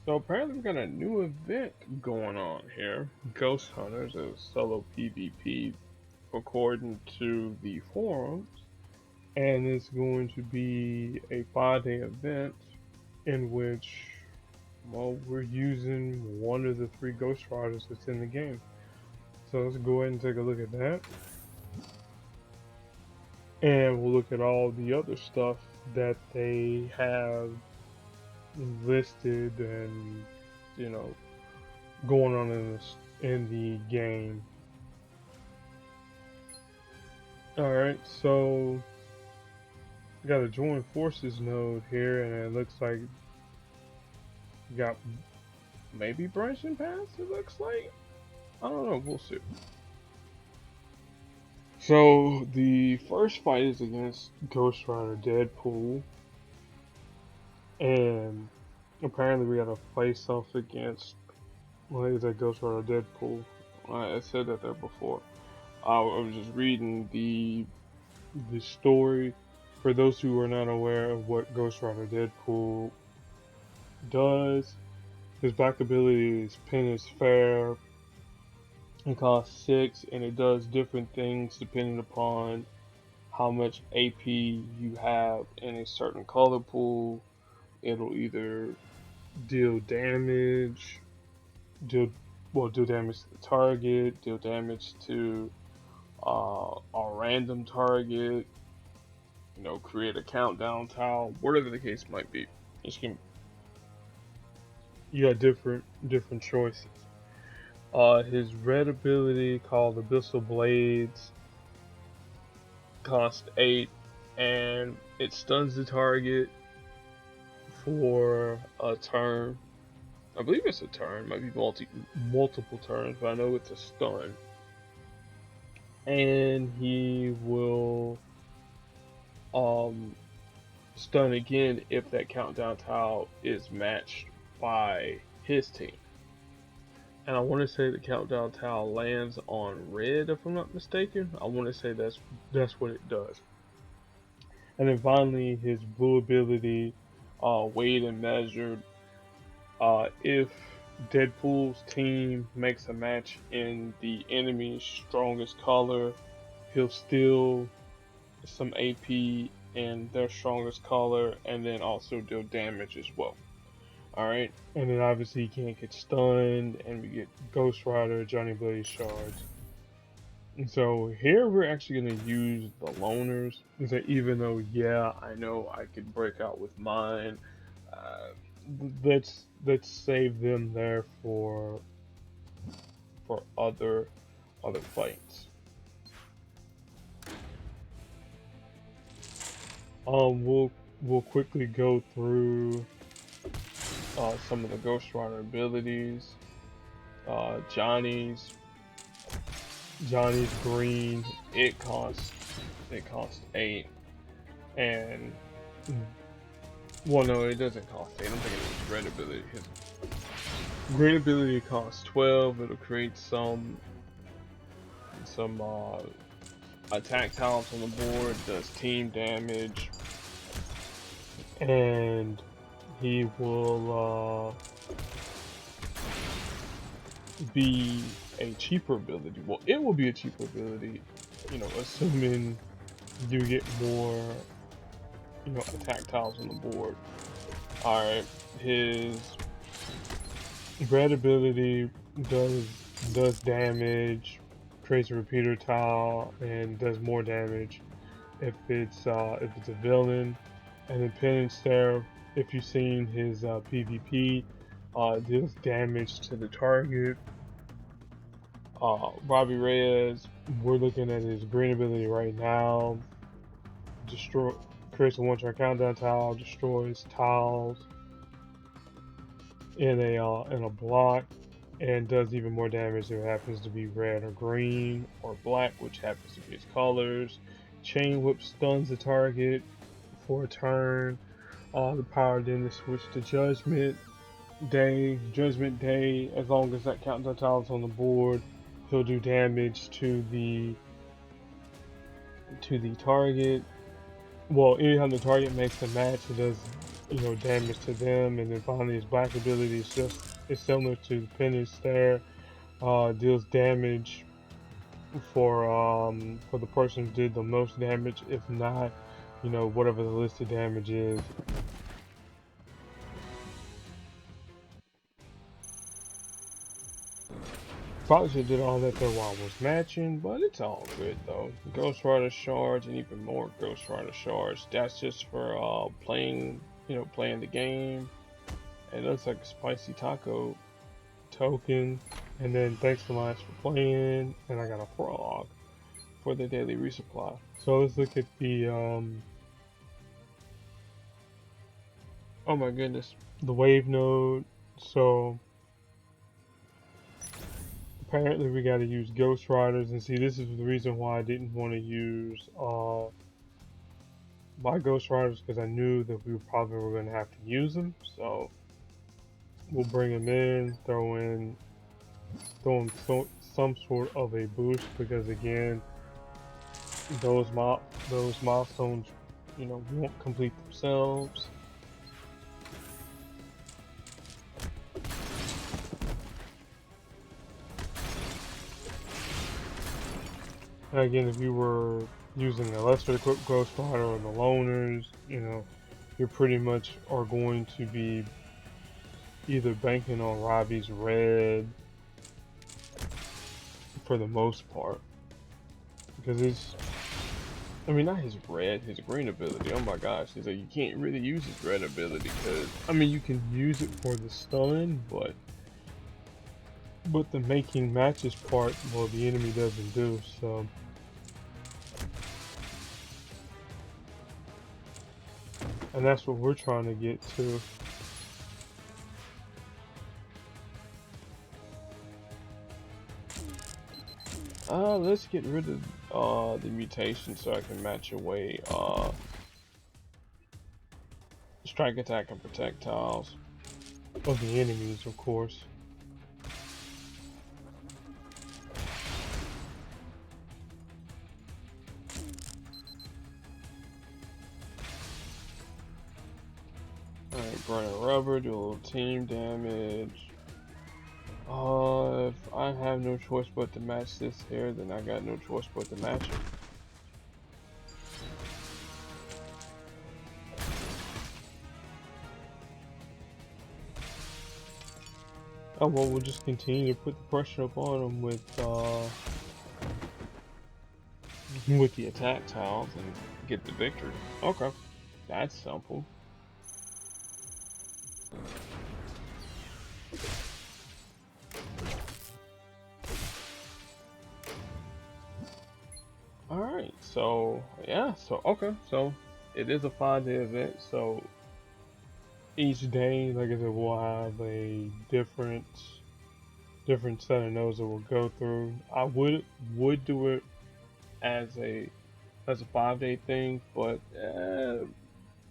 So apparently we got a new event going on here. Ghost Hunters, a solo PvP according to the forums. And it's going to be a 5-day event in which, well, we're using one of the three Ghost Riders that's in the game. So let's go ahead and take a look at that. And we'll look at all the other stuff that they have listed and, you know, going on in the game. Alright, so we got a join forces node here, and it looks like we got maybe branching paths, it looks like. I don't know, we'll see. So the first fight is against Ghost Rider Deadpool, and apparently we gotta face off against, well, is that Ghost Rider Deadpool? I said that there before. I was just reading the story. For those who are not aware of what Ghost Rider Deadpool does, his black ability is Pin is Fair. It costs 6, and it does different things depending upon how much AP you have in a certain color pool. It'll either deal damage, deal damage to the target, deal damage to a random target, create a countdown tile, whatever the case might be. You got different choices. His red ability called Abyssal Blades cost 8, and it stuns the target for a turn. I believe it's a turn, might be multiple turns, but I know it's a stun. And he will stun again if that countdown tile is matched by his team. And I want to say the countdown tile lands on red, if I'm not mistaken. I want to say that's what it does. And then finally, his blue ability, weighed and measured. If Deadpool's team makes a match in the enemy's strongest color, he'll steal some AP in their strongest color, and then also deal damage as well. Alright, and then obviously he can't get stunned, and we get Ghost Rider, Johnny Blaze Shards. And so here we're actually going to use the loners. So even though, yeah, I know I could break out with mine, let's save them there for other fights. We'll quickly go through some of the Ghost Rider abilities. Johnny's green. It costs 8, and well, no, it doesn't cost 8. I'm thinking it was red ability. His green ability costs 12. It'll create some attack tiles on the board. Does team damage, and he will be a cheaper ability. Well, it will be a cheaper ability, assuming you get more, attack tiles on the board. Alright, his red ability does damage, creates a repeater tile, and does more damage if it's a villain. And then Penance Seraph, if you've seen his PvP, deals damage to the target. Robbie Reyes, we're looking at his green ability right now. Creates a one-turn countdown tile, destroys tiles in a block, and does even more damage if it happens to be red or green or black, which happens to be his colors. Chain Whip stuns the target for a turn. The power then to switch to Judgment Day. As long as that countdown tile is on the board, he'll do damage to the target. Well, anytime the target makes a match, it does damage to them, and then finally his black ability is similar to the Penance there. Deals damage for the person who did the most damage, if not, whatever the listed damage is. Probably should have did all that though while I was matching, but it's all good though. Ghost Rider shards and even more Ghost Rider shards. That's just for playing, playing the game. It looks like a spicy taco token. And then thanks so much for playing. And I got a prologue for the daily resupply. So let's look at the oh my goodness, the wave node. So apparently we got to use Ghost Riders, and see, this is the reason why I didn't want to use my Ghost Riders, because I knew that we probably were going to have to use them. So we'll bring them in, throw them some sort of a boost, because again, those milestones, won't complete themselves. And again, if you were using a lesser equipped Ghost Rider or the loners, you pretty much are going to be either banking on Robbie's red for the most part. Because not his red, his green ability. Oh my gosh, he's like, you can't really use his red ability because, you can use it for the stun, but the making matches part, well, the enemy doesn't do, so. And that's what we're trying to get to. Let's get rid of the mutation so I can match away strike, attack, and projectiles of the enemies, of course. Alright, burning rubber, do a little team damage. If I have no choice but to match this here, then I got no choice but to match it. Oh well, we'll just continue to put the pressure up on them with the attack tiles and get the victory. Okay, that's simple. Alright, so yeah, okay, so it is a 5-day event, so each day, like I said, we'll have a different set of nodes that we'll go through. I would do it as a 5-day thing, but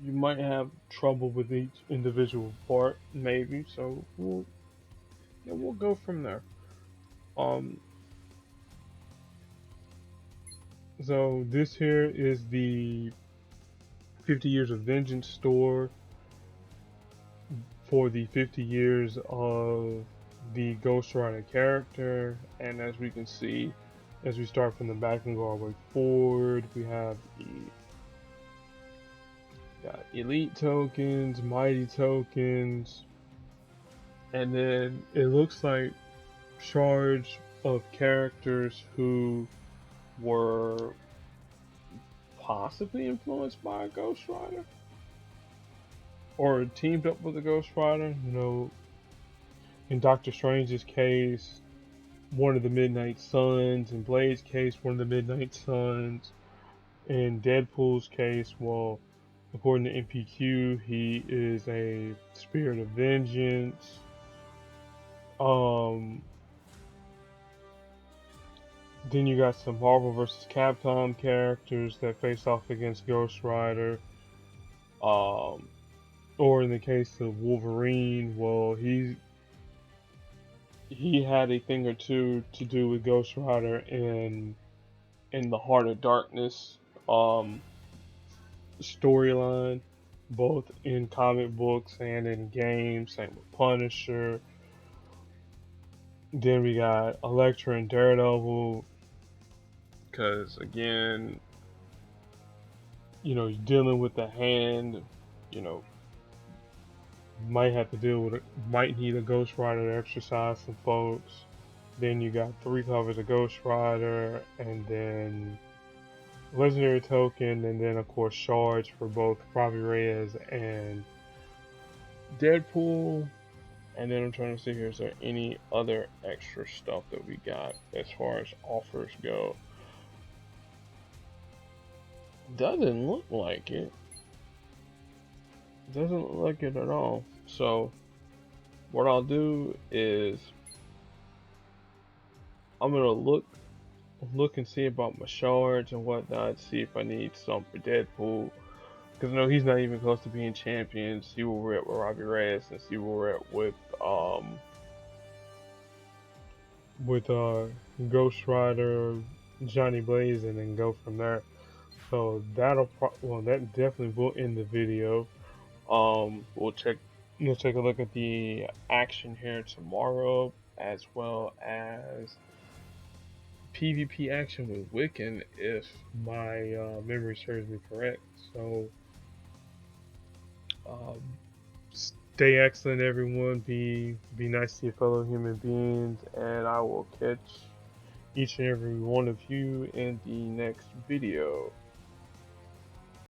you might have trouble with each individual part, maybe. So we'll go from there. So this here is the 50 Years of Vengeance store for the 50 years of the Ghost Rider character, and as we can see, as we start from the back and go our way forward, we have got elite tokens, mighty tokens, and then it looks like shards of characters who were possibly influenced by a Ghost Rider or teamed up with a Ghost Rider. In Doctor Strange's case, one of the Midnight Suns. In Blade's case, one of the Midnight Suns. In Deadpool's case, well, according to MPQ, he is a Spirit of Vengeance. Then you got some Marvel vs. Capcom characters that face off against Ghost Rider. Or in the case of Wolverine, well, he had a thing or two to do with Ghost Rider in the Heart of Darkness storyline. both in comic books and in games. Same with Punisher. Then we got Elektra and Daredevil, because again, you're dealing with the hand. You know, might have to deal with it. Might need a Ghost Rider to exercise some folks. Then you got 3 covers of Ghost Rider, and then Legendary Token, and then of course Shards for both Robbie Reyes and Deadpool. And then I'm trying to see here, is there any other extra stuff that we got as far as offers go? Doesn't look like it. Doesn't look like it at all. So what I'll do is I'm gonna look and see about my shards and whatnot. See if I need some for Deadpool, because I know he's not even close to being champion. See where we're at with Robbie Reyes, and see where we're at with Ghost Rider, Johnny Blaze, and then go from there. So that definitely will end the video. We'll take a look at the action here tomorrow, as well as PvP action with Wiccan, if my memory serves me correct. So, um, stay excellent, everyone. Be nice to your fellow human beings, and I will catch each and every one of you in the next video.